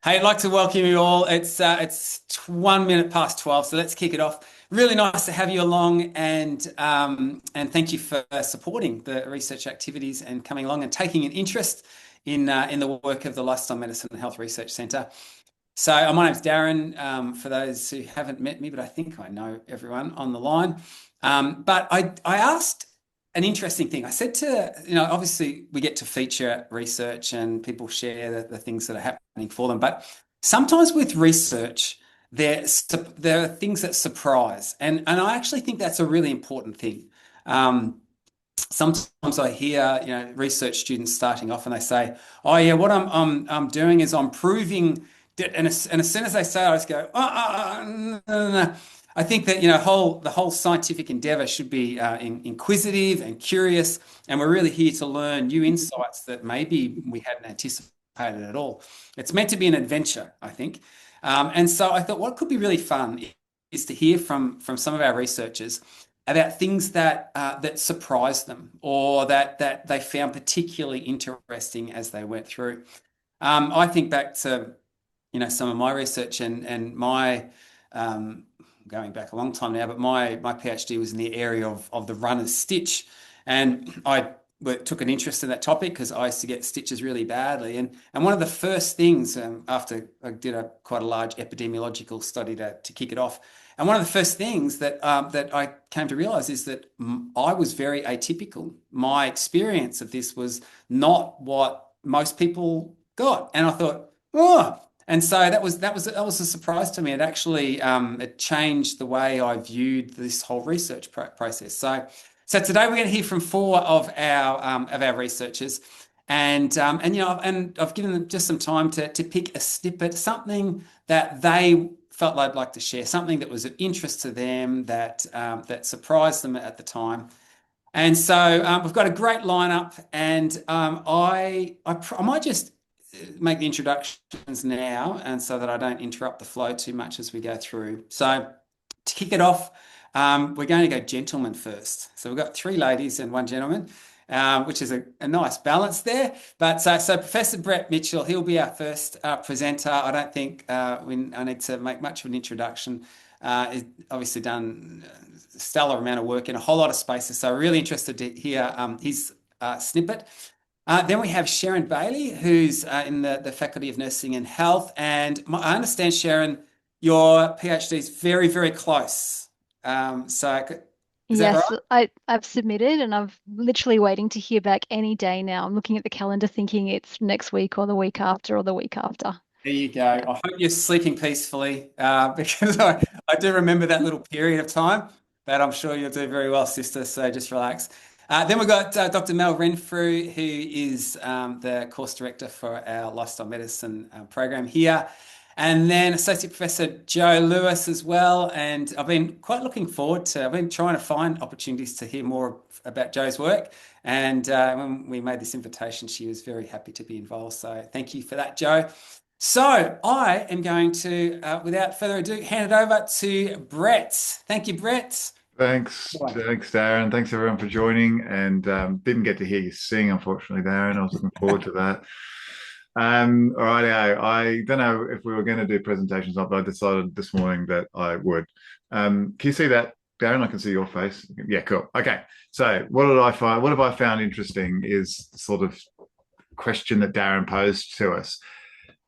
Hey, I'd like to welcome you all. It's 1 minute past 12, so let's kick it off. Really nice to have you along, and thank you for supporting the research activities and coming along and taking an interest in the work of the Lifestyle Medicine and Health Research Centre. So, my name's Darren. For those who haven't met me, but I think I know everyone on the line. But I asked an interesting thing. I said obviously we get to feature research and people share the things that are happening for them. But sometimes with research, there are things that surprise. And I actually think that's a really important thing. Um, Sometimes I hear, research students starting off and they say, "Oh yeah, what I'm doing is I'm proving," and as soon as they say it, I just go, no, no, no. I think that the whole scientific endeavor should be inquisitive and curious, and we're really here to learn new insights that maybe we hadn't anticipated at all. It's meant to be an adventure, I think, and so I thought what could be really fun is to hear from some of our researchers about things that surprised them or that they found particularly interesting as they went through. I think back to some of my research and my going back a long time now, but my PhD was in the area of the runner's stitch, and I took an interest in that topic because I used to get stitches really badly. And one of the first things after I did quite a large epidemiological study to kick it off, and one of the first things that I came to realize is that I was very atypical. My experience of this was not what most people got, and I thought, oh. And so that was a surprise to me. It actually it changed the way I viewed this whole research process. So today we're going to hear from four of our researchers, and I've given them just some time to pick a snippet, something that they felt they'd like to share, something that was of interest to them that surprised them at the time. And so we've got a great lineup, and I might just make the introductions now, and so that I don't interrupt the flow too much as we go through. So to kick it off, we're going to go gentlemen first. So we've got three ladies and one gentleman, which is a nice balance there. But so Professor Brett Mitchell, he'll be our first presenter. I don't think I need to make much of an introduction. He's obviously done a stellar amount of work in a whole lot of spaces. So really interested to hear his snippet. Then we have Sharon Bailey, who's in the Faculty of Nursing and Health. And I understand, Sharon, your PhD is very, very close. Is that right? Yes, I've submitted and I'm literally waiting to hear back any day now. I'm looking at the calendar thinking it's next week or the week after or the week after. There you go. I hope you're sleeping peacefully because I do remember that little period of time, but I'm sure you'll do very well, sister. So just relax. Then we've got Dr. Mel Renfrew, who is the course director for our lifestyle medicine program here. And then Associate Professor Joe Lewis as well. And I've been trying to find opportunities to hear more about Joe's work. And when we made this invitation, she was very happy to be involved. So thank you for that, Joe. So I am going to, without further ado, hand it over to Brett. Thank you, Brett. Thanks, Darren. Thanks everyone for joining. And didn't get to hear you sing, unfortunately, Darren. I was looking forward to that. All right, I don't know if we were going to do presentations, but I decided this morning that I would. Can you see that, Darren? I can see your face. Yeah, cool. Okay. So what did I find? What have I found interesting is the sort of question that Darren posed to us.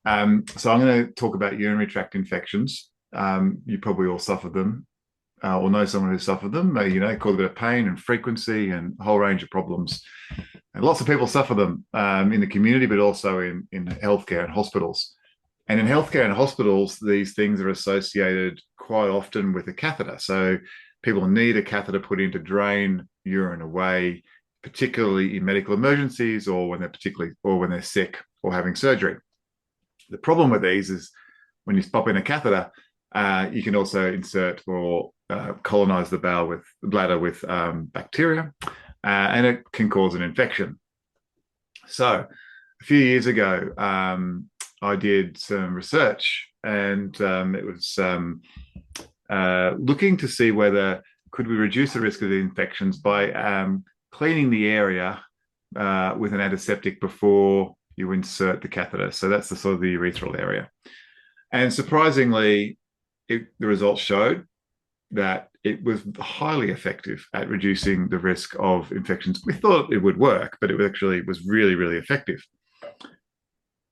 So I'm going to talk about urinary tract infections. You probably all suffered them or know someone who suffered them. Cause a bit of pain and frequency and a whole range of problems. And lots of people suffer them in the community, but also in healthcare and hospitals. And in healthcare and hospitals, these things are associated quite often with a catheter. So people need a catheter put in to drain urine away, particularly in medical emergencies or when they're sick or having surgery. The problem with these is when you pop in a catheter, you can also insert or colonize the bladder with bacteria, and it can cause an infection. So a few years ago, I did some research, and it was looking to see whether could we reduce the risk of the infections by cleaning the area with an antiseptic before you insert the catheter. So that's the sort of the urethral area. And surprisingly, the results showed that it was highly effective at reducing the risk of infections. We thought it would work, but it actually was really, really effective.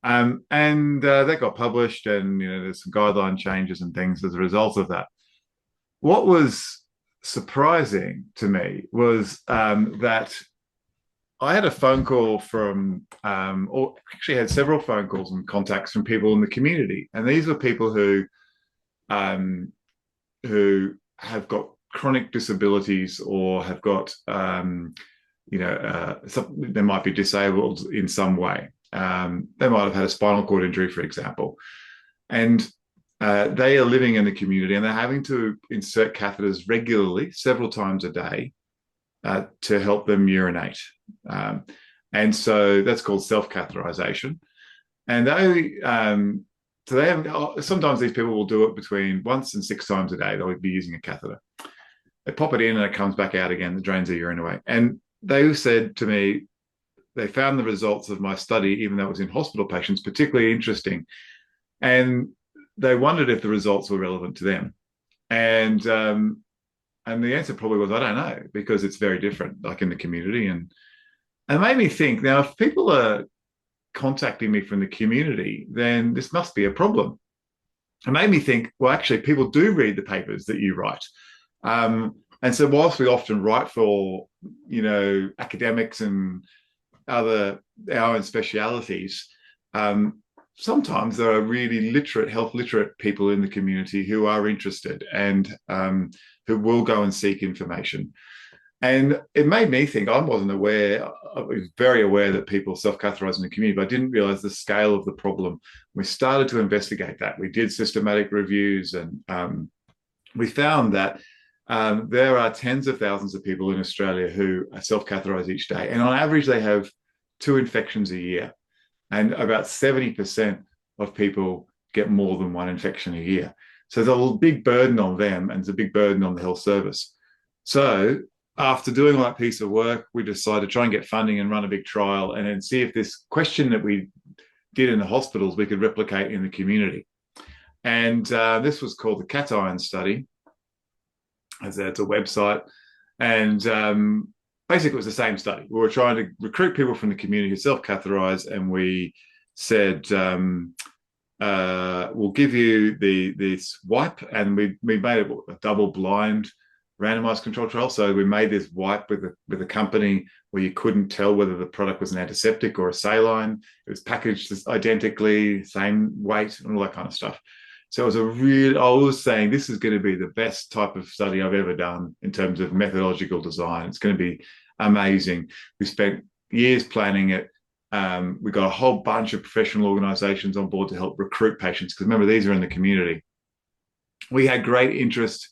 And that got published, and there's some guideline changes and things as a result of that. What was surprising to me was that I had a phone call from, or actually had several phone calls and contacts from people in the community, and these were people who have got chronic disabilities or have got, they might be disabled in some way. They might have had a spinal cord injury, for example, and they are living in the community and they're having to insert catheters regularly, several times a day, to help them urinate. And so that's called self-catheterization. And sometimes these people will do it between once and 6 times a day. They'll be using a catheter. They pop it in and it comes back out again. It drains the urine away. And they said to me, they found the results of my study, even though it was in hospital patients, particularly interesting. And they wondered if the results were relevant to them. And the answer probably was, I don't know, because it's very different, like in the community. And it made me think, now, if people are contacting me from the community, then this must be a problem. It made me think, well, actually, people do read the papers that you write. And so whilst we often write for, academics and our own specialities, sometimes there are really health literate people in the community who are interested and who will go and seek information. And it made me think, I wasn't aware, I was very aware that people self-catheterize in the community, but I didn't realize the scale of the problem. We started to investigate that. We did systematic reviews, and we found that there are tens of thousands of people in Australia who self-catheterize each day. And on average, they have 2 infections a year. And about 70% of people get more than 1 infection a year. So there's a big burden on them, and it's a big burden on the health service. So after doing all that piece of work, we decided to try and get funding and run a big trial and then see if this question that we did in the hospitals we could replicate in the community. And this was called the Cation study. It's a website. And basically, it was the same study. We were trying to recruit people from the community who self-catheterize, and we said, we'll give you this wipe, and we made a double-blind randomized control trial. So we made this wipe with a company where you couldn't tell whether the product was an antiseptic or a saline. It was packaged identically, same weight, and all that kind of stuff. So it was I was saying this is going to be the best type of study I've ever done in terms of methodological design. It's going to be amazing. We spent years planning it. We got a whole bunch of professional organizations on board to help recruit patients, because remember, these are in the community. We had great interest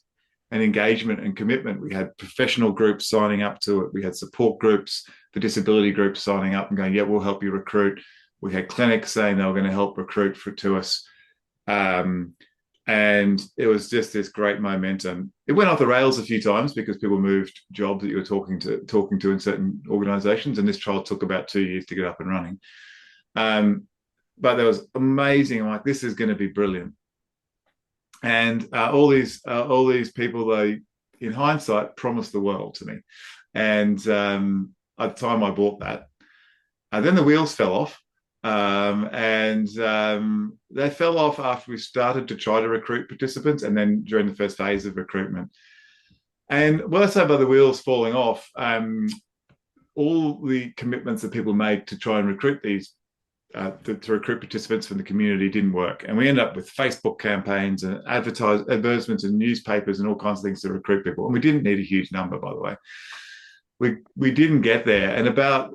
and engagement and commitment. We had professional groups signing up to it. We had support groups, the disability groups signing up and going, yeah, we'll help you recruit. We had clinics saying they were going to help recruit to us. And it was just this great momentum. It went off the rails a few times because people moved jobs that you were talking to in certain organizations. And this trial took about 2 years to get up and running. But that was amazing. I'm like, this is going to be brilliant. And all these people, they, in hindsight, promised the world to me. And at the time I bought that, then the wheels fell off. And they fell off after we started to try to recruit participants, and then during the first phase of recruitment. And what I say by the wheels falling off, all the commitments that people made to try and recruit to recruit participants from the community didn't work. And we ended up with Facebook campaigns and advertisements in newspapers and all kinds of things to recruit people. And we didn't need a huge number, by the way. We didn't get there. And about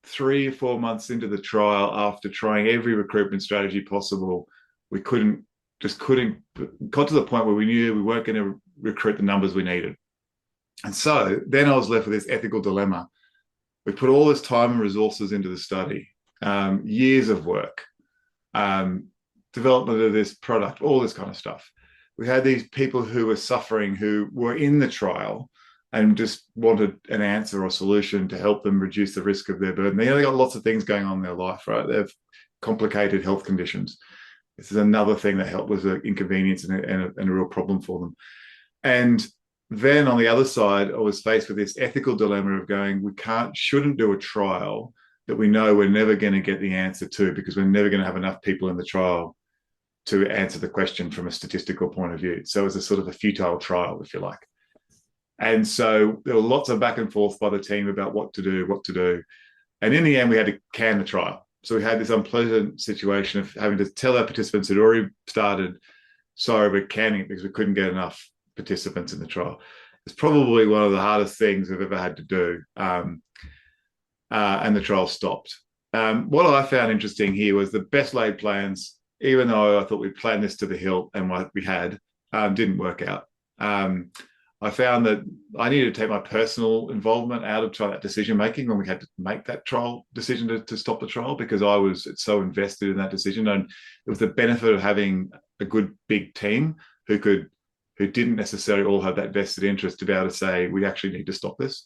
3 or 4 months into the trial, after trying every recruitment strategy possible, we got to the point where we knew we weren't going to recruit the numbers we needed. And so then I was left with this ethical dilemma. We put all this time and resources into the study, years of work, development of this product, all this kind of stuff. We had these people who were suffering, who were in the trial, and just wanted an answer or solution to help them reduce the risk of their burden. They got lots of things going on in their life, right? They have complicated health conditions. This is another thing that was an inconvenience and a real problem for them. And then on the other side, I was faced with this ethical dilemma of going, we shouldn't do a trial that we know we're never going to get the answer to, because we're never going to have enough people in the trial to answer the question from a statistical point of view. So it was a sort of a futile trial, if you like. And so there were lots of back and forth by the team about what to do. And in the end, we had to can the trial. So we had this unpleasant situation of having to tell our participants who'd already started, sorry, we're canning it because we couldn't get enough participants in the trial. It's probably one of the hardest things I've ever had to do. And the trial stopped. What I found interesting here was the best laid plans, even though I thought we planned this to the hilt and what we had, didn't work out. I found that I needed to take my personal involvement out of that decision making when we had to make that trial decision to stop the trial, because I was so invested in that decision. And it was the benefit of having a good big team who didn't necessarily all have that vested interest to be able to say, we actually need to stop this.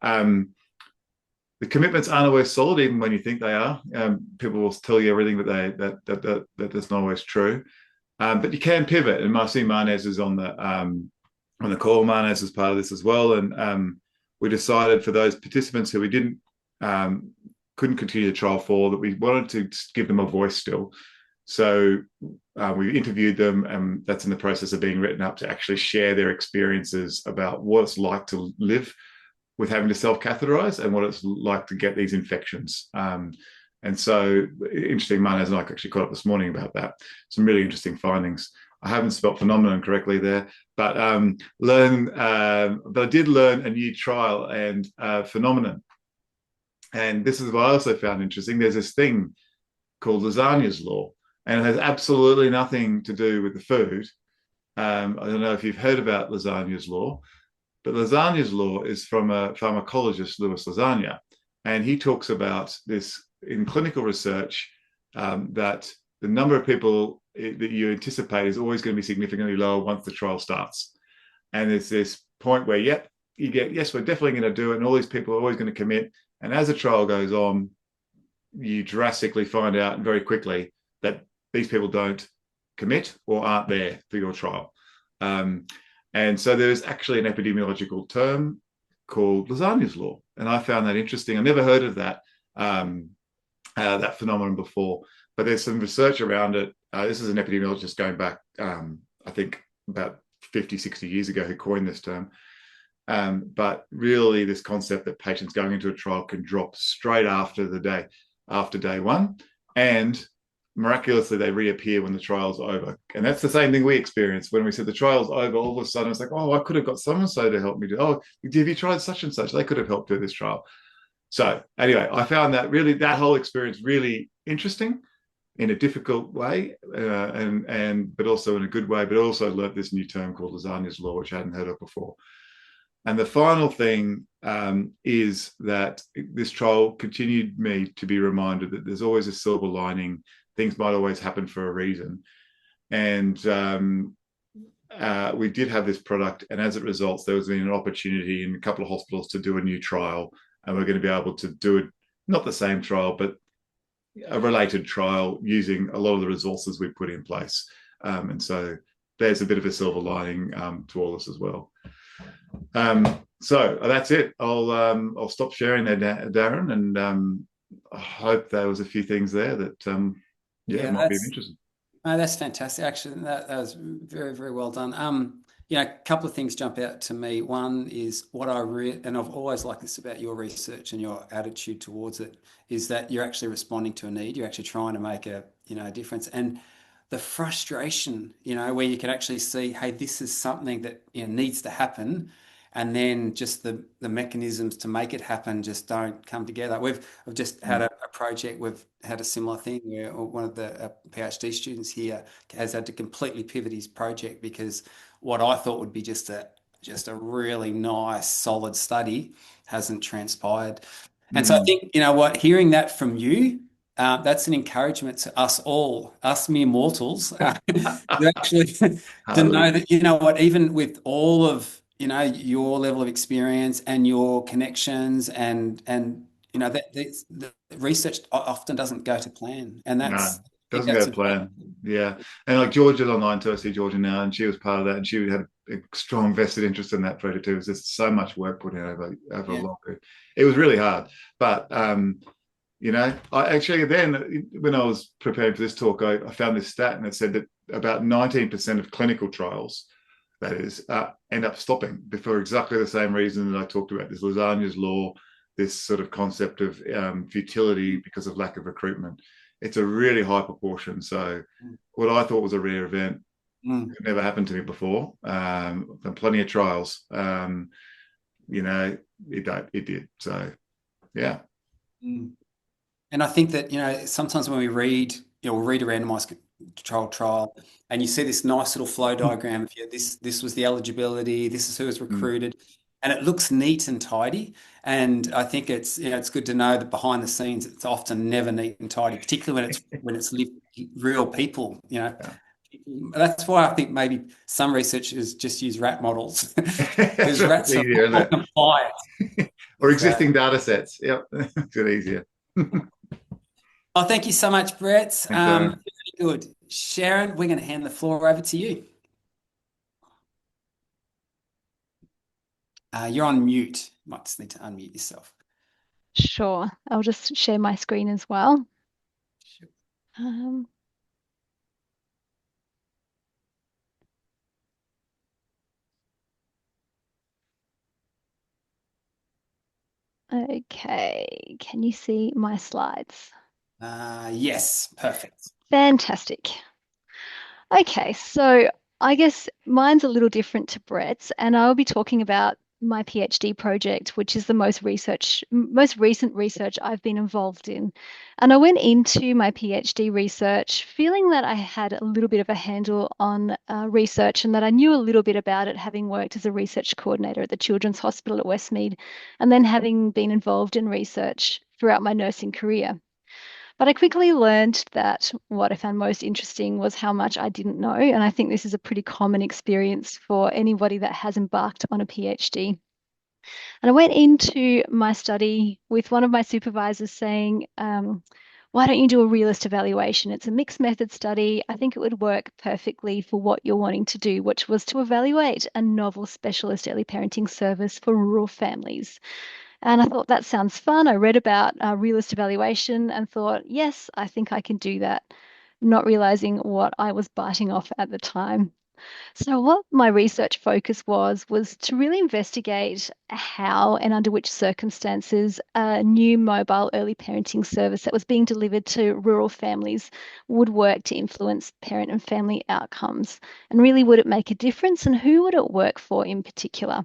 The commitments aren't always solid, even when you think they are. People will tell you everything, but that's not always true. But you can pivot, and I see Marnez is on the call. Marnez is part of this as well, and we decided for those participants who we couldn't continue the trial for, that we wanted to give them a voice still. So we interviewed them, and that's in the process of being written up to actually share their experiences about what it's like to live with having to self-catheterize and what it's like to get these infections. And so interesting, Marnez and I actually caught up this morning about that. Some really interesting findings. I haven't spelt phenomenon correctly there, but I did learn a new trial and phenomenon. And this is what I also found interesting. There's this thing called Lasagna's law, and it has absolutely nothing to do with the food. I don't know if you've heard about Lasagna's law, but Lasagna's law is from a pharmacologist, Louis Lasagna, and he talks about this in clinical research, that the number of people that you anticipate is always going to be significantly lower once the trial starts. And there's this point where, yes, we're definitely going to do it, and all these people are always going to commit. And as the trial goes on, you drastically find out very quickly that these people don't commit or aren't there for your trial. And so there's actually an epidemiological term called Lasagna's law. And I found that interesting. I never heard of that phenomenon before, but there's some research around it. This is an epidemiologist going back, I think, about 50, 60 years ago, who coined this term. But really, this concept that patients going into a trial can drop straight after day one, and miraculously they reappear when the trial's over. And that's the same thing we experienced when we said the trial's over. All of a sudden it's like, oh, I could have got so and so to help me do. Oh, have you tried such and such? They could have helped do this trial. So anyway, I found that whole experience really interesting in a difficult way, but also in a good way. But also learned this new term called Lasagna's law, which I hadn't heard of before. And the final thing is that this trial continued me to be reminded that there's always a silver lining. Things might always happen for a reason. And we did have this product, and as it results, there was been an opportunity in a couple of hospitals to do a new trial, and we're going to be able to do it, not the same trial, but a related trial using a lot of the resources we put in place. And so there's a bit of a silver lining to all this as well. So that's it. I'll stop sharing there, Darren, and I hope there was a few things there that might be of interest. That's fantastic. Actually, that was very, very well done. A couple of things jump out to me. One is what and I've always liked this about your research and your attitude towards it, is that you're actually responding to a need. You're actually trying to make a difference. And the frustration, where you can actually see, hey, this is something that needs to happen, and then just the mechanisms to make it happen just don't come together. I've just had a project. We've had a similar thing where one of the PhD students here has had to completely pivot his project because what I thought would be just a really nice, solid study hasn't transpired. And so I think, hearing that from you, that's an encouragement to us all, us mere mortals, to actually to know that, even with all of your level of experience and your connections and the research often doesn't go to plan, and No, I think doesn't go that's to important. plan. Yeah. And like Georgia's online too. I see Georgia now, and she was part of that, and she had a strong vested interest in that project too. It was just so much work put in over a Yeah. long period. It was really hard. But I actually then when I was preparing for this talk, I found this stat and it said that about 19% of clinical trials, that is, end up stopping for exactly the same reason that I talked about, this Lasagna's law, this sort of concept of futility because of lack of recruitment. It's a really high proportion. So what I thought was a rare event Mm. had never happened to me before. I've done plenty of trials. It did. So yeah. Mm. And I think that, sometimes when we read, we'll read a randomized controlled trial and you see this nice little flow diagram of, this was the eligibility, this is who was Mm. recruited, and it looks neat and tidy. And I think it's good to know that behind the scenes, it's often never neat and tidy, particularly when it's real people, Yeah. That's why I think maybe some researchers just use rat models That's because right. It's rats are easier, more isn't compliant. it? Or So, existing data sets. Yep. It's a bit easier. oh, thank you so much, Brett. Thanks, Aaron. Very good. Sharon, we're going to hand the floor over to you. You're on mute. You might just need to unmute yourself. Sure. I'll just share my screen as well. Sure. Okay. Can you see my slides? Yes, perfect. Fantastic. Okay, so I guess mine's a little different to Brett's, and I'll be talking about my PhD project, which is the most recent research I've been involved in. And I went into my PhD research feeling that I had a little bit of a handle on research and that I knew a little bit about it, having worked as a research coordinator at the Children's Hospital at Westmead, and then having been involved in research throughout my nursing career. But I quickly learned that what I found most interesting was how much I didn't know. And I think this is a pretty common experience for anybody that has embarked on a PhD. And I went into my study with one of my supervisors saying, why don't you do a realist evaluation? It's a mixed method study. I think it would work perfectly for what you're wanting to do, which was to evaluate a novel specialist early parenting service for rural families. And I thought that sounds fun. I read about realist evaluation and thought, yes, I think I can do that, not realizing what I was biting off at the time. So, what my research focus was to really investigate how and under which circumstances a new mobile early parenting service that was being delivered to rural families would work to influence parent and family outcomes. And really, would it make a difference and who would it work for in particular?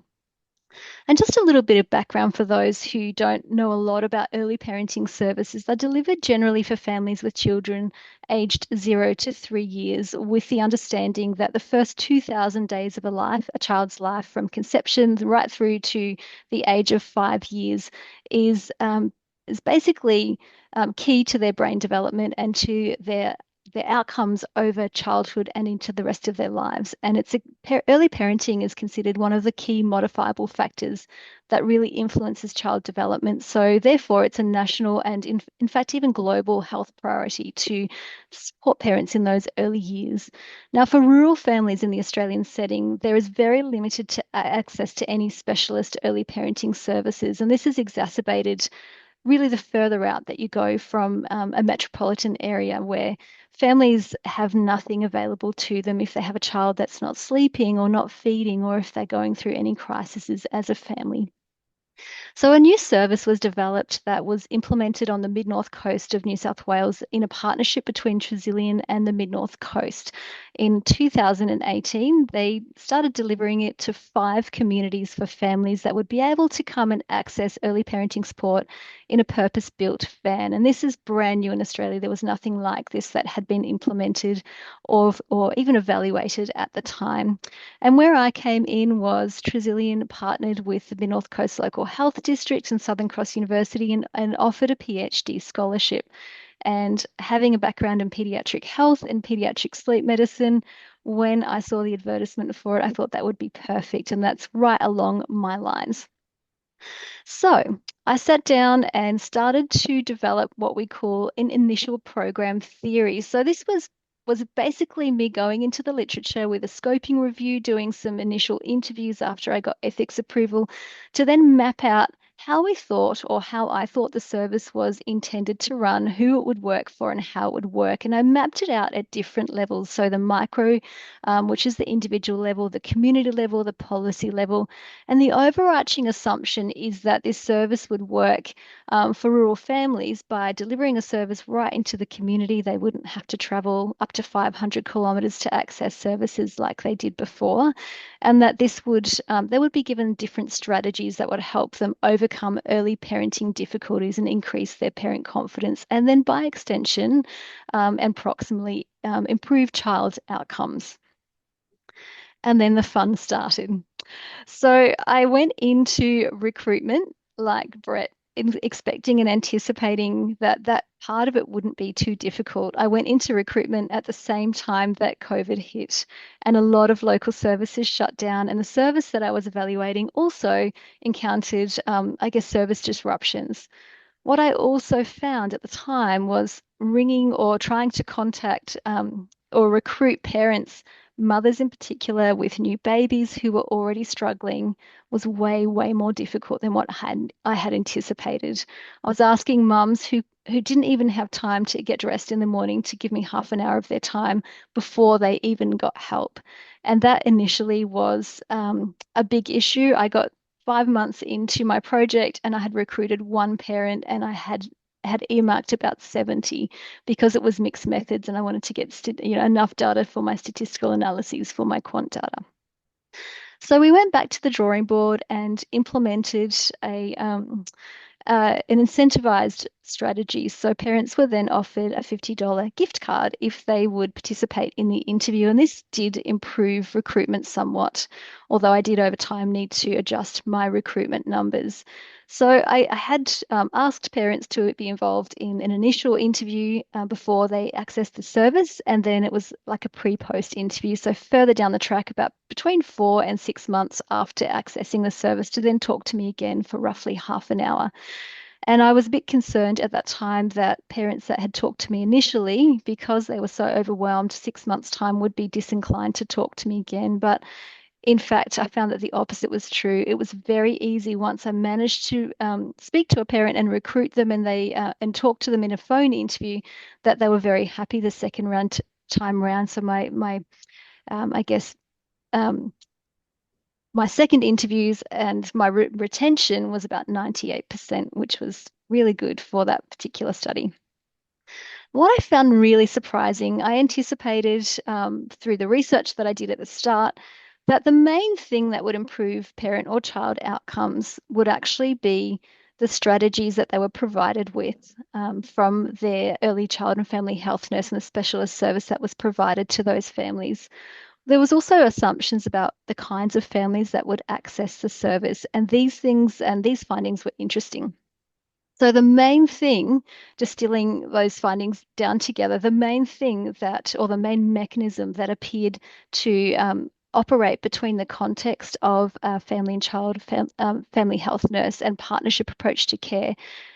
And just a little bit of background for those who don't know a lot about early parenting services. They're delivered generally for families with children aged 0 to 3 years, with the understanding that the first 2,000 days of a child's life from conception right through to the age of 5 years is basically key to their brain development and to their outcomes over childhood and into the rest of their lives. And early parenting is considered one of the key modifiable factors that really influences child development. So therefore, it's a national and in fact, even global health priority to support parents in those early years. Now, for rural families in the Australian setting, there is very limited access to any specialist early parenting services. And this is exacerbated really the further out that you go from a metropolitan area where families have nothing available to them if they have a child that's not sleeping or not feeding, or if they're going through any crises as a family. So, a new service was developed that was implemented on the mid north coast of New South Wales in a partnership between Tresillian and the mid north coast. In 2018, they started delivering it to 5 communities for families that would be able to come and access early parenting support in a purpose built van. And this is brand new in Australia. There was nothing like this that had been implemented or even evaluated at the time. And where I came in was Tresillian partnered with the Mid North Coast Local Health District and Southern Cross University and offered a PhD scholarship. And having a background in pediatric health and pediatric sleep medicine, when I saw the advertisement for it, I thought that would be perfect. And that's right along my lines. So I sat down and started to develop what we call an initial program theory. So this was basically me going into the literature with a scoping review, doing some initial interviews after I got ethics approval, to then map out how we thought, or how I thought the service was intended to run, who it would work for, and how it would work. And I mapped it out at different levels. So the micro, which is the individual level, the community level, the policy level. And the overarching assumption is that this service would work for rural families by delivering a service right into the community. They wouldn't have to travel up to 500 kilometres to access services like they did before, and that they would be given different strategies that would help them overcome early parenting difficulties and increase their parent confidence, and then by extension and proximally improve child outcomes. And then the fun started. So I went into recruitment like Brett, expecting and anticipating that that part of it wouldn't be too difficult. I went into recruitment at the same time that COVID hit, and a lot of local services shut down. And the service that I was evaluating also encountered, I guess, service disruptions. What I also found at the time was ringing or trying to contact or recruit parents, mothers in particular, with new babies who were already struggling, was way, way more difficult than what I had anticipated. I was asking mums who didn't even have time to get dressed in the morning to give me half an hour of their time before they even got help. And that initially was a big issue. I got 5 months into my project and I had recruited one parent, and I had earmarked about 70 because it was mixed methods and I wanted to get enough data for my statistical analyses for my quant data. So we went back to the drawing board and implemented an incentivized strategy. So parents were then offered a $50 gift card if they would participate in the interview. And this did improve recruitment somewhat, although I did over time need to adjust my recruitment numbers. So I had asked parents to be involved in an initial interview before they accessed the service, and then it was like a pre-post interview. So further down the track, about between 4 and 6 months after accessing the service, to then talk to me again for roughly half an hour. And I was a bit concerned at that time that parents that had talked to me initially, because they were so overwhelmed, 6 months' time would be disinclined to talk to me again. But in fact, I found that the opposite was true. It was very easy once I managed to speak to a parent and recruit them, and talk to them in a phone interview, that they were very happy the second time round. So I guess my second interviews and my retention was about 98%, which was really good for that particular study. What I found really surprising, I anticipated through the research that I did at the start, that the main thing that would improve parent or child outcomes would actually be the strategies that they were provided with from their early child and family health nurse and the specialist service that was provided to those families. There was also assumptions about the kinds of families that would access the service, and these findings were interesting. So the main thing, distilling those findings down together, the main mechanism that appeared to operate between the context of family and child family health nurse and partnership approach to care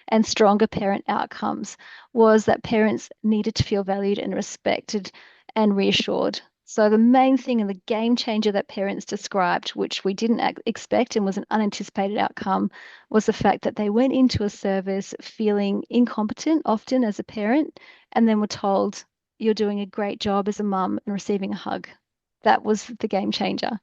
and stronger parent outcomes was that parents needed to feel valued and respected and reassured. So the main thing and the game changer that parents described, which we didn't expect and was an unanticipated outcome, was the fact that they went into a service feeling incompetent often as a parent, and then were told, "You're doing a great job as a mum," and receiving a hug. That was the game changer.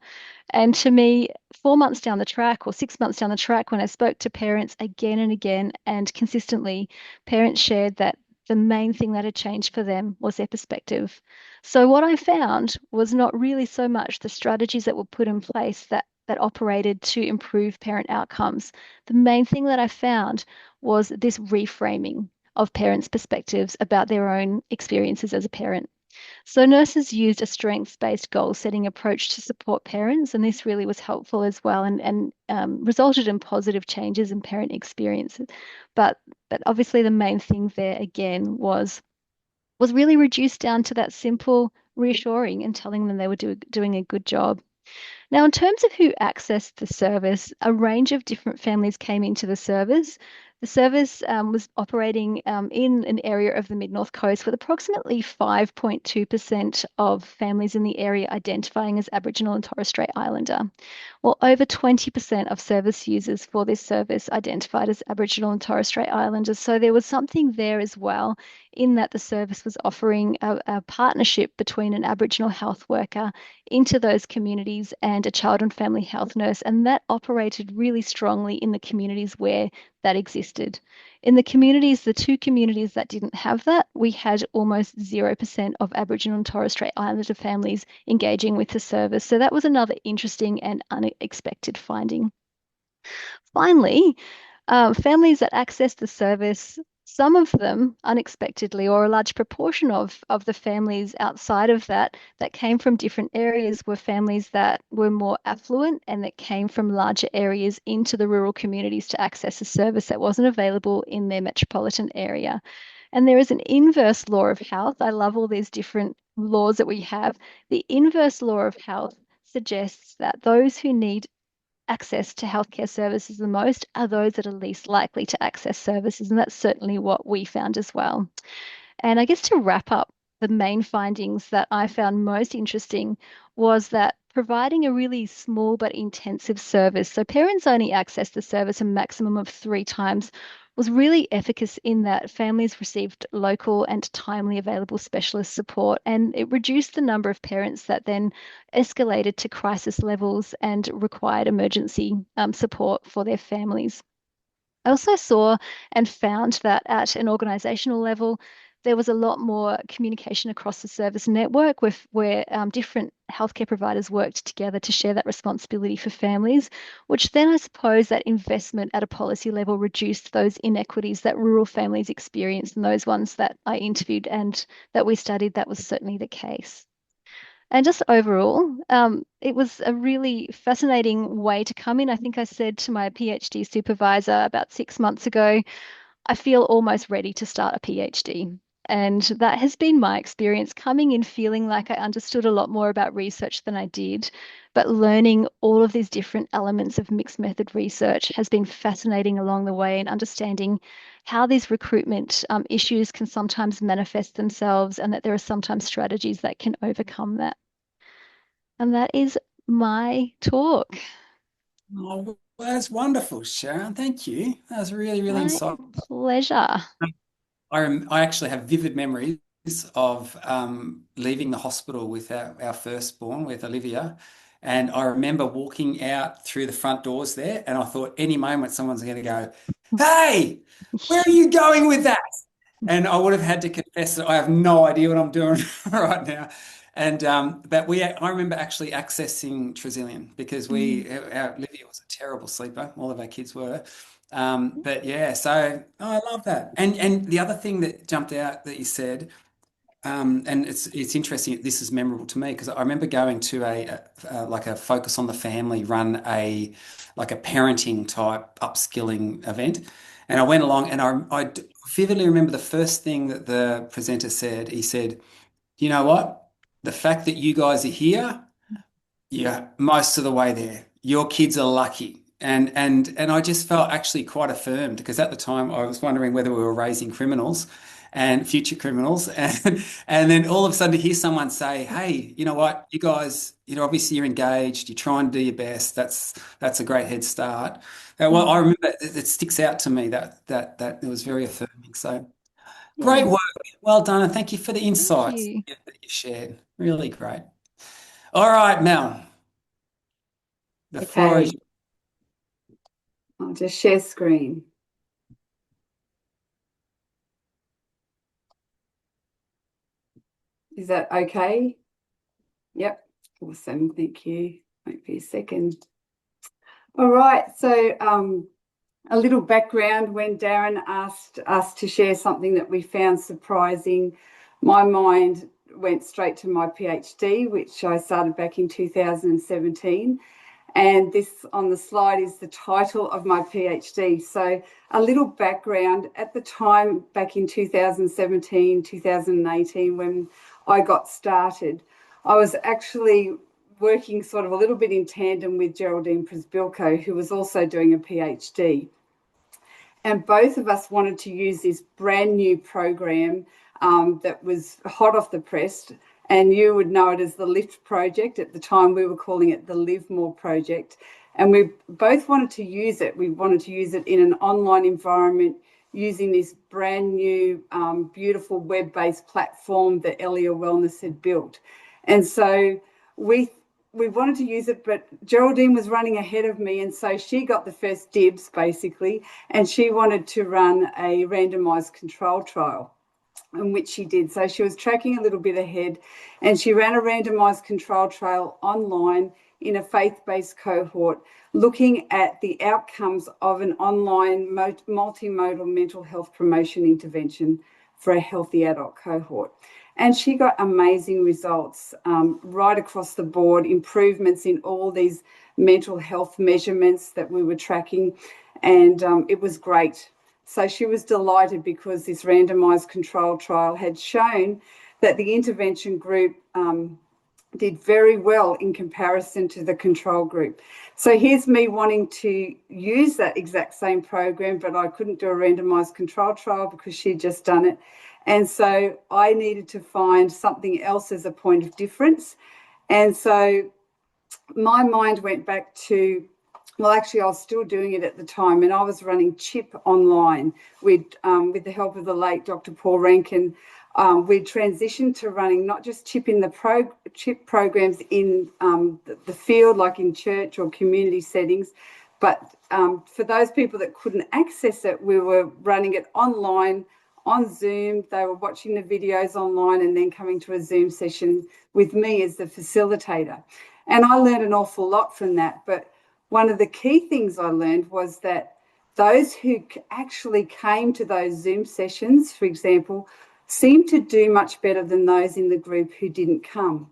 And to me, 4 months down the track or 6 months down the track, when I spoke to parents again and again and consistently, parents shared that the main thing that had changed for them was their perspective. So what I found was not really so much the strategies that were put in place that operated to improve parent outcomes. The main thing that I found was this reframing of parents' perspectives about their own experiences as a parent. So nurses used a strengths-based goal-setting approach to support parents, and this really was helpful as well, and resulted in positive changes in parent experiences. But obviously the main thing there again was really reduced down to that simple reassuring and telling them they were doing a good job. Now, in terms of who accessed the service, a range of different families came into the service. The service was operating in an area of the Mid-North Coast with approximately 5.2% of families in the area identifying as Aboriginal and Torres Strait Islander. Well, over 20% of service users for this service identified as Aboriginal and Torres Strait Islanders. So there was something there as well, in that the service was offering a partnership between an Aboriginal health worker into those communities and a child and family health nurse, and that operated really strongly in the communities where that existed. In the communities, the two communities that didn't have that, we had almost 0% of Aboriginal and Torres Strait Islander families engaging with the service. So that was another interesting and unexpected finding. Finally, families that accessed the service, some of them unexpectedly, or a large proportion of the families outside of that came from different areas, were families that were more affluent and that came from larger areas into the rural communities to access a service that wasn't available in their metropolitan area. And there is an inverse law of health. I love all these different laws that we have. The inverse law of health suggests that those who need access to healthcare services the most are those that are least likely to access services. And that's certainly what we found as well. And I guess to wrap up, the main findings that I found most interesting was that providing a really small but intensive service, so parents only access the service a maximum of 3 times, was really efficacious in that families received local and timely available specialist support, and it reduced the number of parents that then escalated to crisis levels and required emergency support for their families. I also saw and found that at an organisational level, there was a lot more communication across the service network where different healthcare providers worked together to share that responsibility for families, which then I suppose that investment at a policy level reduced those inequities that rural families experienced, and those ones that I interviewed and that we studied, that was certainly the case. And just overall, it was a really fascinating way to come in. I think I said to my PhD supervisor about 6 months ago, I feel almost ready to start a PhD. And that has been my experience, coming in feeling like I understood a lot more about research than I did. But learning all of these different elements of mixed method research has been fascinating along the way, and understanding how these recruitment issues can sometimes manifest themselves, and that there are sometimes strategies that can overcome that. And that is my talk. Oh, well, that's wonderful, Sharon. Thank you. That was really, really My insightful. pleasure. I actually have vivid memories of leaving the hospital with our firstborn, with Olivia. And I remember walking out through the front doors there, and I thought any moment someone's going to go, "Hey, where are you going with that?" And I would have had to confess that I have no idea what I'm doing right now. And but I remember actually accessing Trazilian because our Olivia was a terrible sleeper. All of our kids were. But yeah, so I love that. And the other thing that jumped out that you said, and it's interesting. This is memorable to me because I remember going to like a Focus on the Family run, like a parenting type upskilling event, and I went along, and I vividly remember the first thing that the presenter said. He said, "You know what? The fact that you guys are here." Yeah, most of the way there. Your kids are lucky. And I just felt actually quite affirmed because at the time I was wondering whether we were raising criminals and future criminals. And then all of a sudden to hear someone say, "Hey, you know what? You guys, obviously you're engaged, you're trying to do your best. That's a great head start." Well, I remember it sticks out to me that it was very affirming. So great Yeah, work. Well done, and thank you for the thank insights you. that you shared. Really great. All right, Mel. The floor is Okay, I'll just share screen. Is that okay? Yep, awesome, thank you. Wait for a second. All right, so a little background. When Darren asked us to share something that we found surprising, my mind went straight to my PhD, which I started back in 2017. And this on the slide is the title of my PhD. So a little background. At the time, back in 2017, 2018, when I got started, I was actually working sort of a little bit in tandem with Geraldine Prisbilko, who was also doing a PhD. And both of us wanted to use this brand new program that was hot off the press. And you would know it as the LIFT project. At the time, we were calling it the Live More project. And we both wanted to use it. We wanted to use it in an online environment using this brand new, beautiful web-based platform that Elia Wellness had built. And so we wanted to use it, but Geraldine was running ahead of me. And so she got the first dibs, basically, and she wanted to run a randomized control trial, in which she did. So she was tracking a little bit ahead, and she ran a randomized control trial online in a faith-based cohort, looking at the outcomes of an online multimodal mental health promotion intervention for a healthy adult cohort. And she got amazing results right across the board, improvements in all these mental health measurements that we were tracking, and it was great. So she was delighted because this randomized control trial had shown that the intervention group did very well in comparison to the control group. So here's me wanting to use that exact same program, but I couldn't do a randomized control trial because she'd just done it. And so I needed to find something else as a point of difference. And so my mind went back to, well, actually, I was still doing it at the time, and I was running CHIP online with the help of the late Dr. Paul Rankin. We transitioned to running not just CHIP in the CHIP programs in the field, like in church or community settings, but for those people that couldn't access it, we were running it online on Zoom. They were watching the videos online and then coming to a Zoom session with me as the facilitator. And I learned an awful lot from that. But one of the key things I learned was that those who actually came to those Zoom sessions, for example, seemed to do much better than those in the group who didn't come.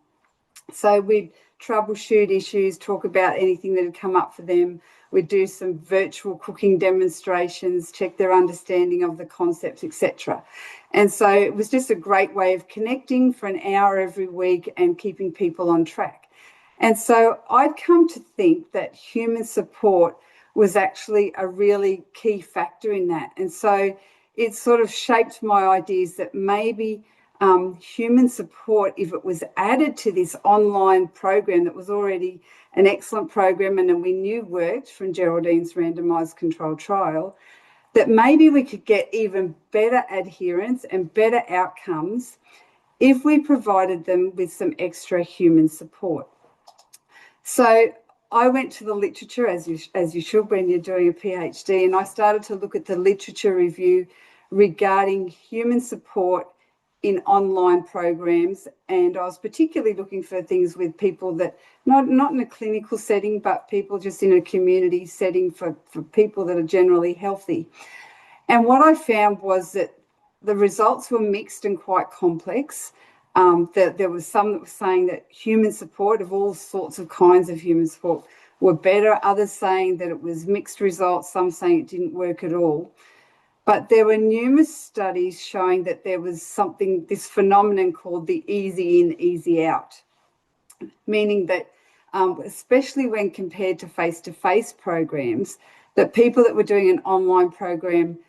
So we'd troubleshoot issues, talk about anything that had come up for them. We'd do some virtual cooking demonstrations, check their understanding of the concepts, etc. And so it was just a great way of connecting for an hour every week and keeping people on track. And so I'd come to think that human support was actually a really key factor in that. And so it sort of shaped my ideas that maybe human support, if it was added to this online program that was already an excellent program and we knew worked from Geraldine's randomized control trial, that maybe we could get even better adherence and better outcomes if we provided them with some extra human support. So I went to the literature, as you should when you're doing a PhD, and I started to look at the literature review regarding human support in online programs. And I was particularly looking for things with people that, not in a clinical setting, but people just in a community setting for people that are generally healthy. And what I found was that the results were mixed and quite complex. That there was some that were saying that human support of all sorts of kinds of human support were better, others saying that it was mixed results, some saying it didn't work at all. But there were numerous studies showing that there was this phenomenon called the easy in, easy out, meaning that especially when compared to face-to-face programs, that people that were doing an online program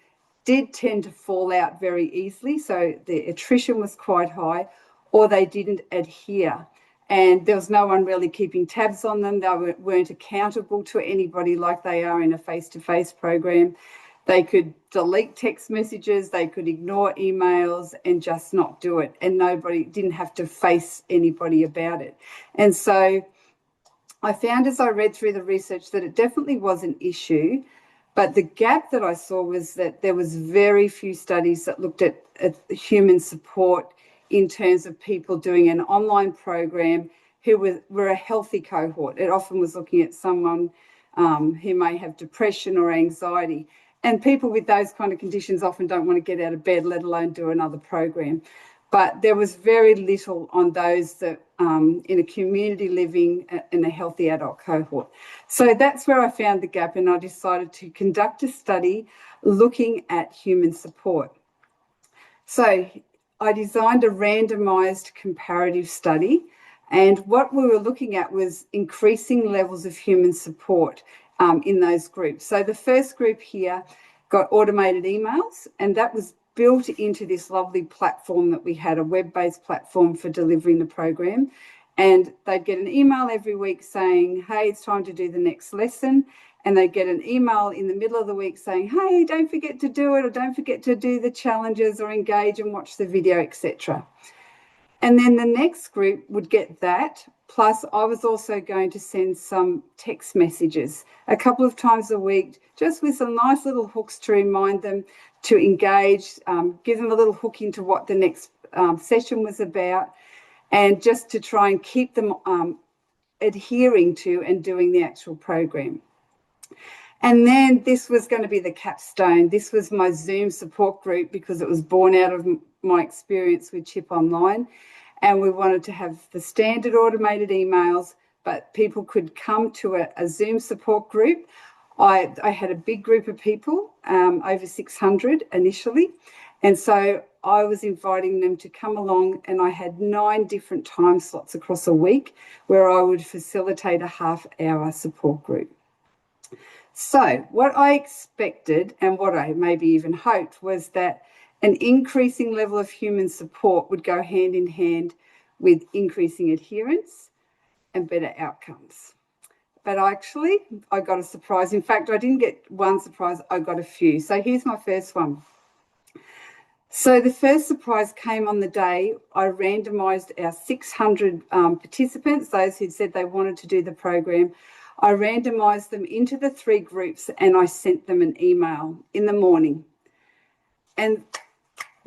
did tend to fall out very easily. So the attrition was quite high, or they didn't adhere. And there was no one really keeping tabs on them. They weren't accountable to anybody like they are in a face-to-face program. They could delete text messages, they could ignore emails and just not do it. And nobody didn't have to face anybody about it. And so I found as I read through the research that it definitely was an issue. But the gap that I saw was that there was very few studies that looked at human support in terms of people doing an online program who were a healthy cohort. It often was looking at someone who may have depression or anxiety. And people with those kind of conditions often don't want to get out of bed, let alone do another program. but there was very little on those that in a community living in a healthy adult cohort. So that's where I found the gap, and I decided to conduct a study looking at human support. So I designed a randomised comparative study, and what we were looking at was increasing levels of human support in those groups. So the first group here got automated emails, and that was built into this lovely platform that we had, a web-based platform for delivering the program. And they'd get an email every week saying, hey, it's time to do the next lesson. And they'd get an email in the middle of the week saying, hey, don't forget to do it, or don't forget to do the challenges, or engage and watch the video, etc. And then the next group would get that. Plus, I was also going to send some text messages a couple of times a week, just with some nice little hooks to remind them to engage, give them a little hook into what the next session was about, and just to try and keep them adhering to and doing the actual program. And then this was going to be the capstone. This was my Zoom support group, because it was born out of my experience with CHIP Online. And we wanted to have the standard automated emails, but people could come to a Zoom support group. I had a big group of people, over 600 initially. And so I was inviting them to come along, and I had 9 different time slots across a week where I would facilitate a half-hour support group. So what I expected, and what I maybe even hoped, was that an increasing level of human support would go hand in hand with increasing adherence and better outcomes. But actually, I got a surprise. In fact, I didn't get one surprise, I got a few. So here's my first one. So the first surprise came on the day I randomised our 600 participants, those who said they wanted to do the program. I randomised them into the 3 groups, and I sent them an email in the morning. And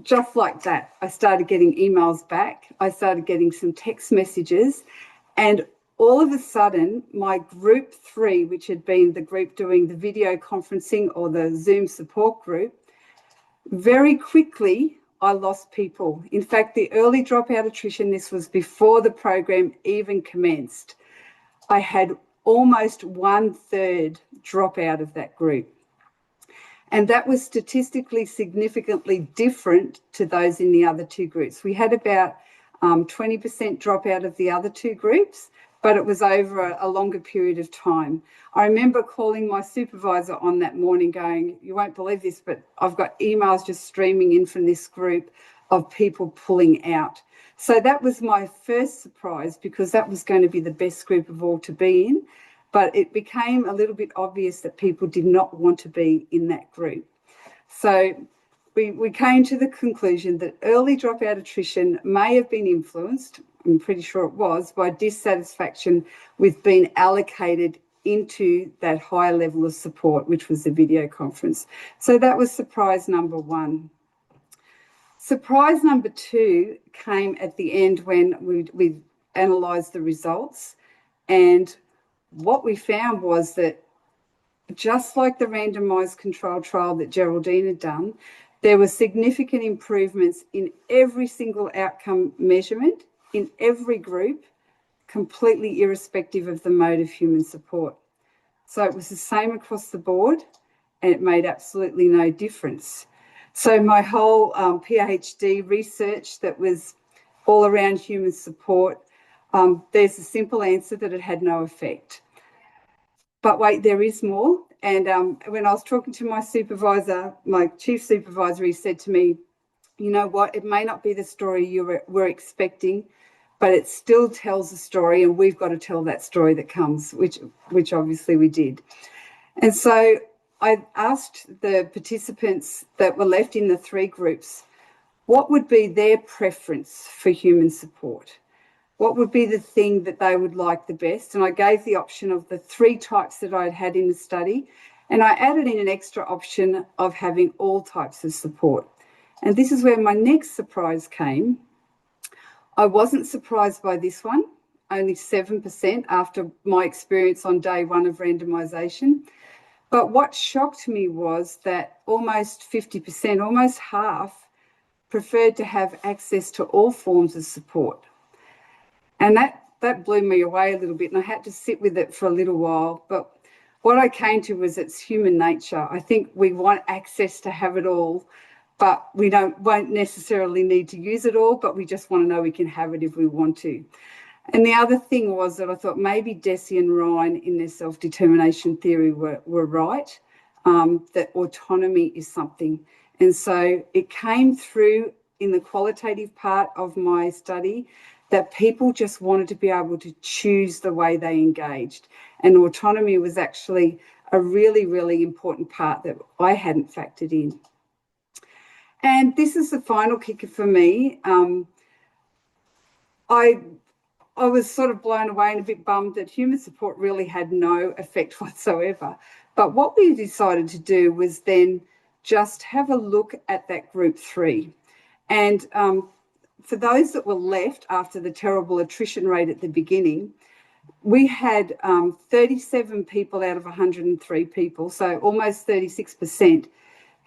just like that, I started getting emails back. I started getting some text messages, and all of a sudden, my group 3, which had been the group doing the video conferencing or the Zoom support group, very quickly, I lost people. In fact, the early dropout attrition, this was before the program even commenced, I had almost 1/3 drop out of that group. And that was statistically significantly different to those in the other 2 groups. We had about 20% drop out of the other 2 groups, but it was over a longer period of time. I remember calling my supervisor on that morning going, you won't believe this, but I've got emails just streaming in from this group of people pulling out. So that was my first surprise, because that was going to be the best group of all to be in. But it became a little bit obvious that people did not want to be in that group. So we came to the conclusion that early dropout attrition may have been influenced, I'm pretty sure it was, by dissatisfaction with being allocated into that higher level of support, which was the video conference. So that was surprise number 1. Surprise number 2 came at the end when we analysed the results, and what we found was that just like the randomised control trial that Geraldine had done, there were significant improvements in every single outcome measurement in every group, completely irrespective of the mode of human support. So it was the same across the board, and it made absolutely no difference. So my whole PhD research that was all around human support, there's a simple answer that it had no effect. But wait, there is more. And when I was talking to my supervisor, my chief supervisor, he said to me, you know what, it may not be the story you were expecting, but it still tells a story, and we've got to tell that story that comes, which obviously we did. And so I asked the participants that were left in the 3 groups, what would be their preference for human support? What would be the thing that they would like the best? And I gave the option of the 3 types that I'd had in the study, and I added in an extra option of having all types of support. And this is where my next surprise came. I wasn't surprised by this one, only 7% after my experience on day 1 of randomisation. But what shocked me was that almost 50%, almost half, preferred to have access to all forms of support. And that blew me away a little bit, and I had to sit with it for a little while. But what I came to was it's human nature. I think we want access to have it all, but we won't necessarily need to use it all, but we just want to know we can have it if we want to. And the other thing was that I thought maybe Deci and Ryan in their self-determination theory were right, that autonomy is something. And so it came through in the qualitative part of my study that people just wanted to be able to choose the way they engaged. And autonomy was actually a really, really important part that I hadn't factored in. And this is the final kicker for me. I was sort of blown away and a bit bummed that human support really had no effect whatsoever. But what we decided to do was then just have a look at that group 3. And for those that were left after the terrible attrition rate at the beginning, we had 37 people out of 103 people, so almost 36%,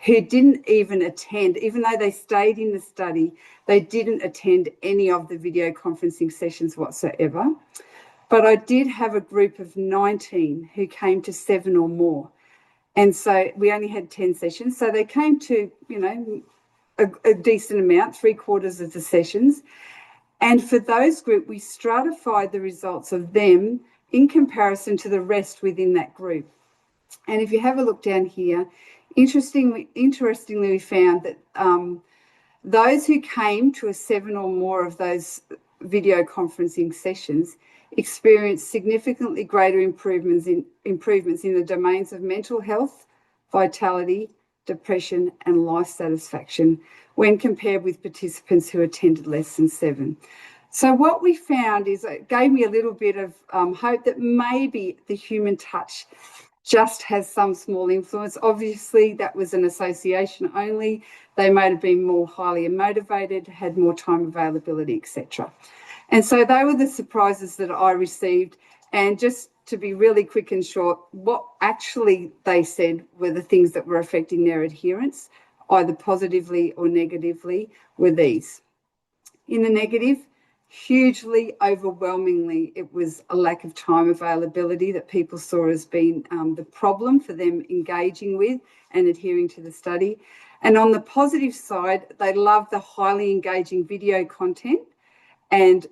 who didn't even attend, even though they stayed in the study, they didn't attend any of the video conferencing sessions whatsoever. But I did have a group of 19 who came to 7 or more. And so we only had 10 sessions. So they came to, a decent amount, 3/4 of the sessions. And for those group, we stratified the results of them in comparison to the rest within that group. And if you have a look down here, interestingly, we found that those who came to a 7 or more of those video conferencing sessions experienced significantly greater improvements in the domains of mental health, vitality, depression, and life satisfaction when compared with participants who attended less than 7. So what we found is it gave me a little bit of hope that maybe the human touch just has some small influence. Obviously, that was an association only. They might have been more highly motivated, had more time availability, etc. And so they were the surprises that I received. And just to be really quick and short, what actually they said were the things that were affecting their adherence, either positively or negatively, were these. In the negative, hugely, overwhelmingly, it was a lack of time availability that people saw as being the problem for them engaging with and adhering to the study. And on the positive side, they loved the highly engaging video content. And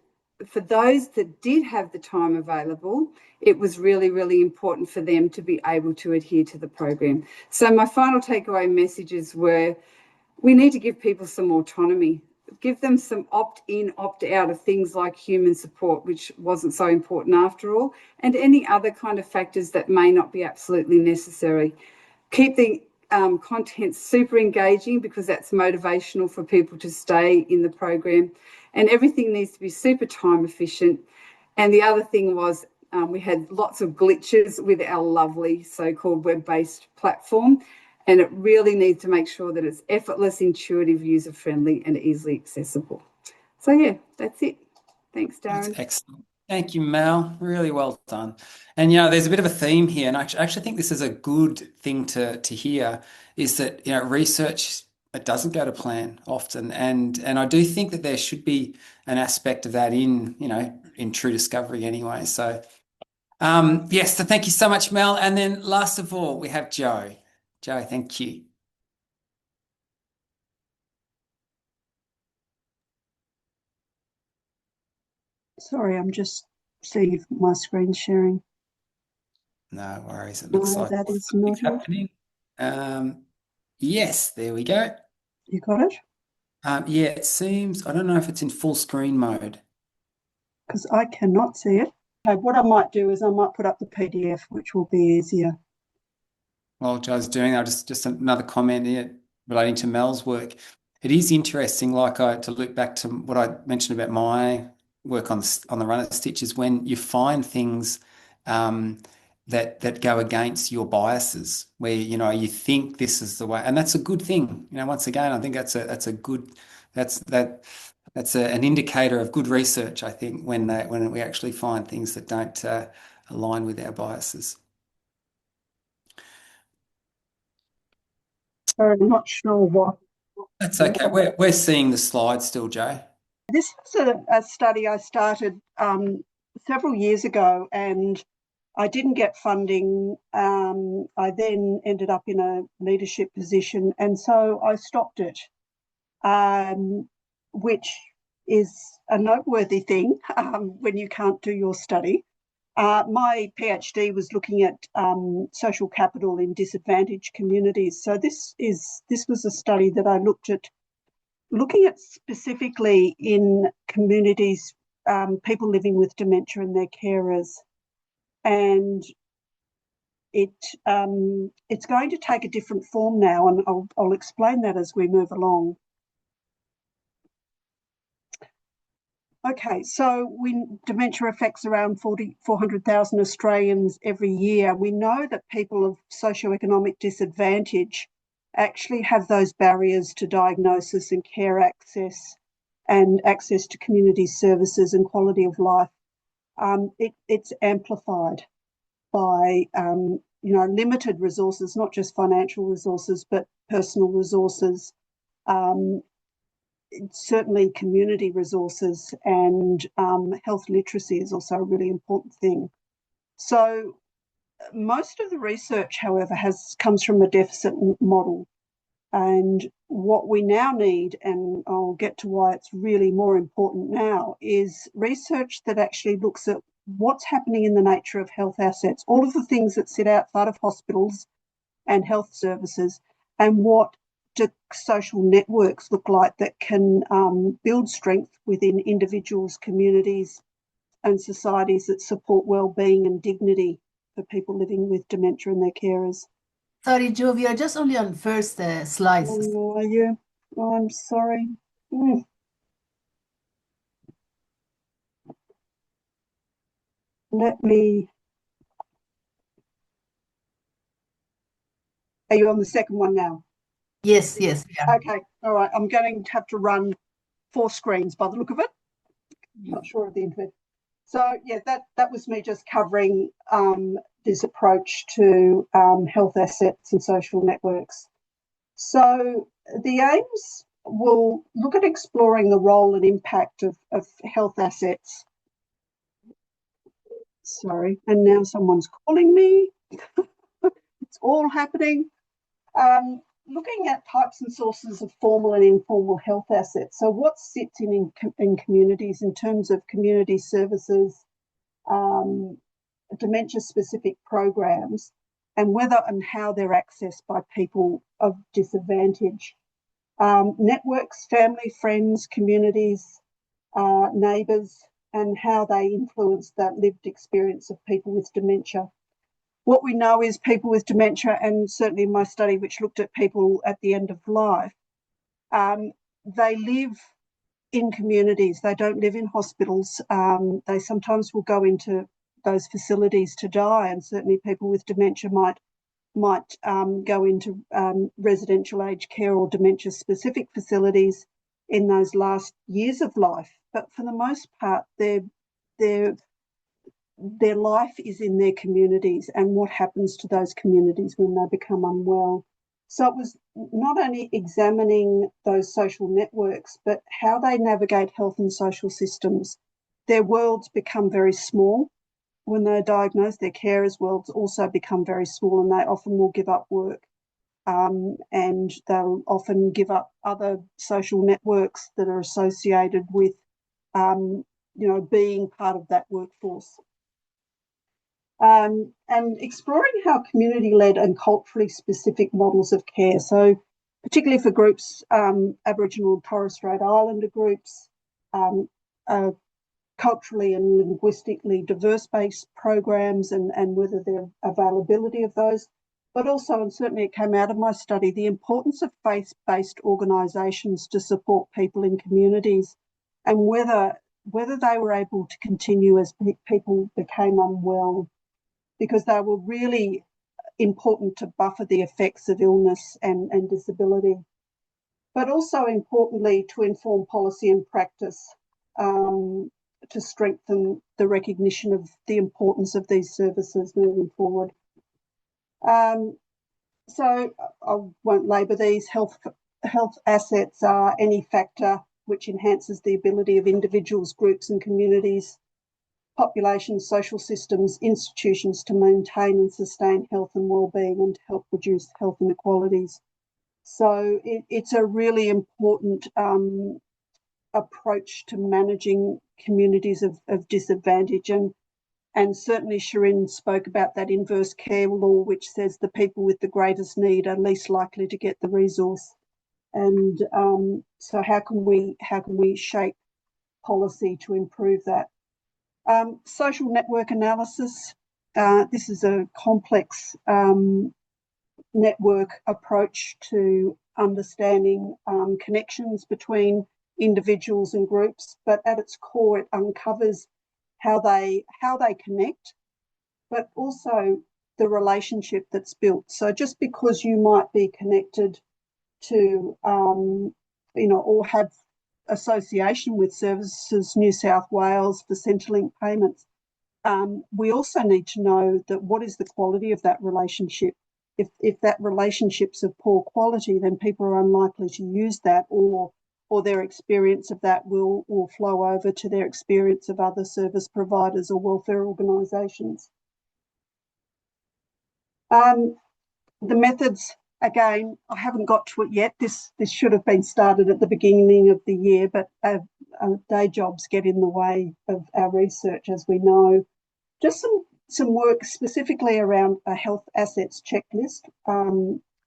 for those that did have the time available, it was really, really important for them to be able to adhere to the program. So my final takeaway messages were, we need to give people some autonomy. Give them some opt-in, opt-out of things like human support, which wasn't so important after all, and any other kind of factors that may not be absolutely necessary. Keep the content super engaging because that's motivational for people to stay in the program, and everything needs to be super time efficient. And the other thing was we had lots of glitches with our lovely so-called web-based platform. And it really needs to make sure that it's effortless, intuitive, user-friendly, and easily accessible. So, yeah, that's it. Thanks, Darren. That's excellent. Thank you, Mel. Really well done. And, there's a bit of a theme here, and I actually think this is a good thing to hear, is that, research, it doesn't go to plan often. And I do think that there should be an aspect of that in true discovery anyway. So, yes, so thank you so much, Mel. And then last of all, we have Joe. Joe, thank you. Sorry, I'm just seeing if my screen's sharing. No worries. It looks like that is not happening. Yes, there we go. You got it? Yeah, it seems, I don't know if it's in full screen mode. Because I cannot see it. Okay, what I might do is I might put up the PDF, which will be easier. While Joe's doing that, just another comment here relating to Mel's work. It is interesting, to look back to what I mentioned about my work on the runner stitches, when you find things that go against your biases, where you think this is the way, and that's a good thing. Once again, I think that's an indicator of good research. I think when we actually find things that don't align with our biases. Sorry, I'm not sure what That's okay. We're seeing the slides still, Joe. This is a study I started several years ago, and I didn't get funding. I then ended up in a leadership position, and so I stopped it, which is a noteworthy thing when you can't do your study. My PhD was looking at social capital in disadvantaged communities. So this was a study that I looking at specifically in communities, people living with dementia and their carers, and it's going to take a different form now, and I'll explain that as we move along. Okay, so dementia affects around 400,000 Australians every year. We know that people of socioeconomic disadvantage actually have those barriers to diagnosis and care access, and access to community services and quality of life. It's amplified by limited resources, not just financial resources, but personal resources, certainly community resources, and health literacy is also a really important thing. So most of the research, however, comes from a deficit model. And what we now need, and I'll get to why it's really more important now, is research that actually looks at what's happening in the nature of health assets, all of the things that sit outside of hospitals and health services, and what do social networks look like that can build strength within individuals, communities, and societies that support well-being and dignity for people living with dementia and their carers. Sorry, Joe, we are just only on first slides. Oh, are you? Oh, I'm sorry. Let me... Are you on the second one now? Yes, yes. Yeah. Okay, all right. I'm going to have to run 4 screens by the look of it. Not sure of the internet. So, yeah, that was me just covering this approach to health assets and social networks. So the aims will look at exploring the role and impact of health assets. Sorry, and now someone's calling me. It's all happening. Looking at types and sources of formal and informal health assets. So what sits in communities in terms of community services, dementia-specific programs, and whether and how they're accessed by people of disadvantage. Networks, family, friends, communities, neighbours, and how they influence that lived experience of people with dementia. What we know is people with dementia, and certainly in my study, which looked at people at the end of life, they live in communities. They don't live in hospitals. They sometimes will go into those facilities to die, and certainly people with dementia might go into residential aged care or dementia-specific facilities in those last years of life. But for the most part, their life is in their communities, and what happens to those communities when they become unwell. So it was not only examining those social networks, but how they navigate health and social systems. Their worlds become very small when they're diagnosed. Their carers' worlds also become very small, and they often will give up work, and they'll often give up other social networks that are associated with being part of that workforce. And exploring how community-led and culturally specific models of care, so particularly for groups, Aboriginal and Torres Strait Islander groups, culturally and linguistically diverse-based programs, and whether the availability of those, but also, and certainly it came out of my study, the importance of faith-based organisations to support people in communities, and whether they were able to continue as people became unwell, because they were really important to buffer the effects of illness and disability, but also importantly to inform policy and practice, to strengthen the recognition of the importance of these services moving forward. So I won't labour these. Health health assets are any factor which enhances the ability of individuals, groups and communities, populations, social systems, institutions to maintain and sustain health and well-being and to help reduce health inequalities. So it's a really important approach to managing communities of disadvantage. And certainly Shirin spoke about that inverse care law, which says the people with the greatest need are least likely to get the resource. And so how can we shape policy to improve that? Social network analysis. This is a complex network approach to understanding connections between individuals and groups, but at its core, it uncovers how they connect, but also the relationship that's built. So just because you might be connected to, or have association with Services New South Wales for Centrelink payments, we also need to know that what is the quality of that relationship. If that relationship's of poor quality, then people are unlikely to use that, or their experience of that will flow over to their experience of other service providers or welfare organisations. The methods, again, I haven't got to it yet. This should have been started at the beginning of the year, but day jobs get in the way of our research, as we know. Just some work specifically around a health assets checklist.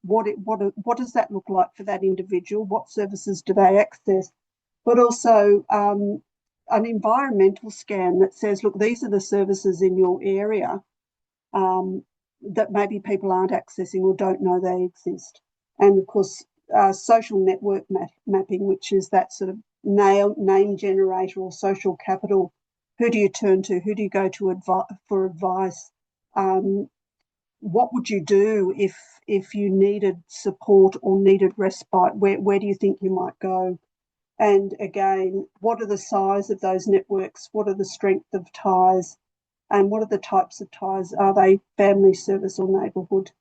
What does that look like for that individual? What services do they access? But also an environmental scan that says, look, these are the services in your area that maybe people aren't accessing or don't know they exist. And of course, social network mapping, which is that sort of name generator or social capital. Who do you turn to? Who do you go to for advice? What would you do if you needed support or needed respite? Where do you think you might go? And again, what are the size of those networks? What are the strength of ties? And what are the types of ties? Are they family, service or neighbourhood?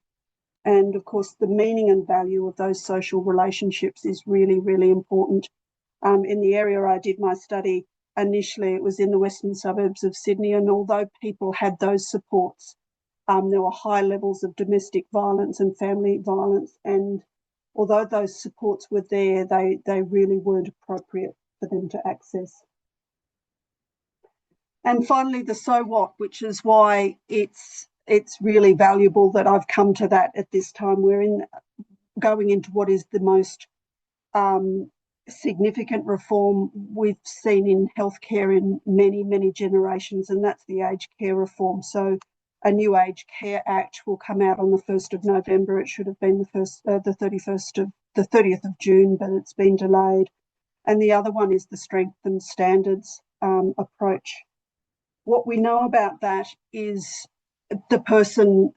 And of course, the meaning and value of those social relationships is really, really important. In the area I did my study, initially it was in the western suburbs of Sydney, and although people had those supports, there were high levels of domestic violence and family violence, and although those supports were there, they really weren't appropriate for them to access. And finally, the so what, which is why it's really valuable that I've come to that at this time. We're going into what is the most significant reform we've seen in healthcare in many, many generations, and that's the aged care reform. So a new Aged Care Act will come out on the 1st of November. It should have been the 30th of June, but it's been delayed. And the other one is the strengthened standards approach. What we know about that is the person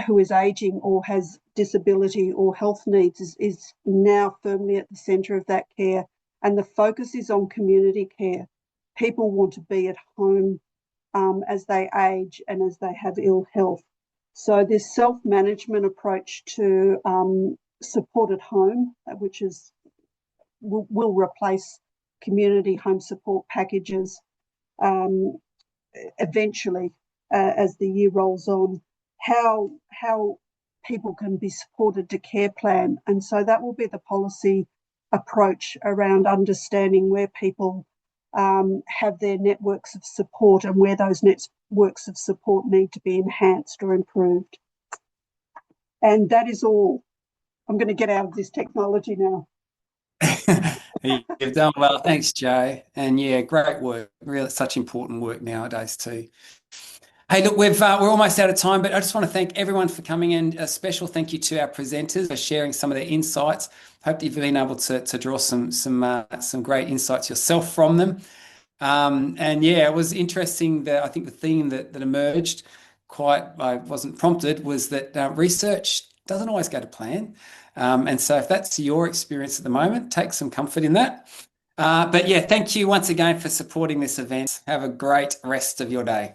who is aging or has disability or health needs is now firmly at the centre of that care, and the focus is on community care. People want to be at home as they age and as they have ill health. So this self-management approach to support at home, which will replace community home support packages eventually as the year rolls on, how people can be supported to care plan. And so that will be the policy approach around understanding where people have their networks of support and where those networks of support need to be enhanced or improved. And that is all. I'm going to get out of this technology now. You've done well. Thanks, Jo. And yeah, great work. Really, such important work nowadays too. Hey, look, we're almost out of time, but I just want to thank everyone for coming in. A special thank you to our presenters for sharing some of their insights. Hope you've been able to draw some great insights yourself from them. And yeah, it was interesting that I think the theme that emerged, I wasn't prompted, was that research doesn't always go to plan. And so if that's your experience at the moment, take some comfort in that. But yeah, thank you once again for supporting this event. Have a great rest of your day.